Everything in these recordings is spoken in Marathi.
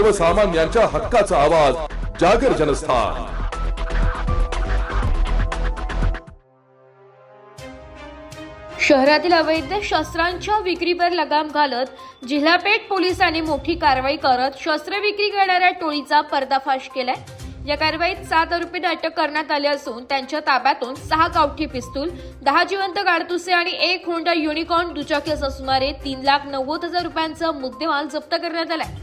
सर्वसामान्यांच्या हक्काचा आवाज जागर जनस्थान। शहरातील अवैध शस्त्रांच्या विक्रीवर लगाम घालत जिल्हा पेठ पोलिसांनी मोठी कारवाई करत शस्त्र विक्री करणाऱ्या टोळीचा पर्दाफाश केलाय। या कारवाईत 7 आरोपींना अटक करण्यात आली असून त्यांच्या ताब्यातून 6 गावठी पिस्तूल, 10 जिवंत काडतुसे आणि 1 होंडा युनिकॉर्न दुचाकी असा सुमारे 3,90,000 रुपयांचा मुद्देमाल जप्त करण्यात आलाय।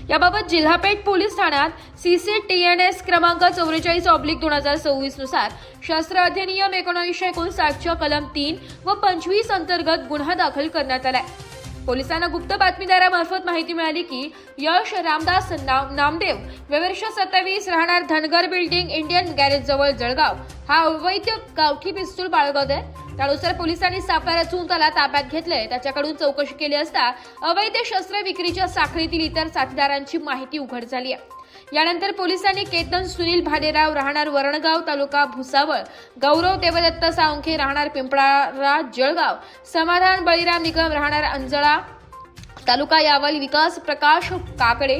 याबाबत जिल्हा पेठ पोलीस ठाण्यात CC-TNS क्रमांक 44/2026 नुसार शस्त्र अधिनियम 1959 च्या कलम 3 व 25 अंतर्गत गुन्हा दाखल करण्यात आलाय। पोलिसांना गुप्त बातमीदारामार्फत माहिती मिळाली की यश रामदास नामदेव वर्ष 27 राहणार धनगर बिल्डिंग इंडियन गॅरेज जवळ जळगाव हा अवैध गावठी पिस्तूल बाळगत आहे। त्यानुसार पोलिसांनी सापळा रचून त्याला ताब्यात घेतले। त्याच्याकडून चौकशी केली असता अवैध शस्त्र विक्रीच्या साखळीतील इतर साथीदारांची माहिती उघड झाली आहे। यानंतर पोलिसांनी केतन सुनील भाडेराव राहणार वरणगाव तालुका भुसावळ, गौरव देवदत्त सावंखे राहणार पिंपळारा जळगाव, समाधान बळीराम निकम राहणार अंजळा तालुका यावल, विकास प्रकाश काकडे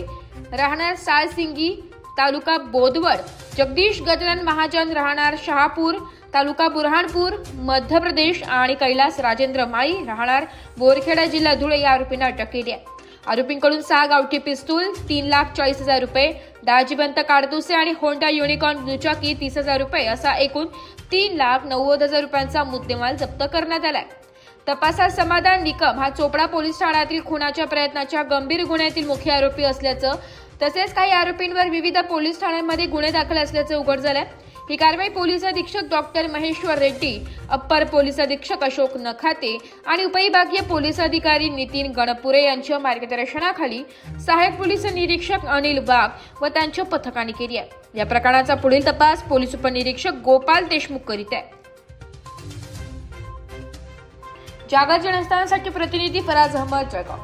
राहणार साळसिंगी तालुका बोदवड, जगदीश गजानन महाजन राहणार शहापूर तालुका बुरहानपूर मध्य प्रदेश आणि कैलास राजेंद्र माळी राहणार बोरखेडा जिल्हा धुळे या आरोपींना अटक केली आहे। आरोपींकडून 6 गावठी पिस्तूल, 3,40,000 रुपये, 10 जिवंत काडतुसे आणि होंडा युनिकॉर्न दुचाकी 30,000 रुपये असा एकूण 3,90,000 रुपयांचा मुद्देमाल जप्त करण्यात आलाय। तपासात समाधान निकम हा चोपडा पोलीस ठाण्यातील खुनाच्या प्रयत्नाच्या गंभीर गुन्ह्यातील मुख्य आरोपी असल्याचं तसेच काही आरोपींवर विविध पोलीस ठाण्यांमध्ये गुन्हे दाखल असल्याचे उघड झाले। ही कारवाई पोलीस अधीक्षक doctor Maheshwar Reddy, upper police अधीक्षक अशोक नखाते आणि उपविभागीय पोलीस अधिकारी नितीन गणपुरे यांच्या मार्गदर्शनाखाली सहाय्यक पोलीस निरीक्षक अनिल वाघ व त्यांच्या पथकाने केली आहे। या प्रकरणाचा पुढील तपास पोलीस उपनिरीक्षक गोपाल देशमुख करीत आहे। जागर जनस्थानसाठी प्रतिनिधी फराज अहमद, जळगाव।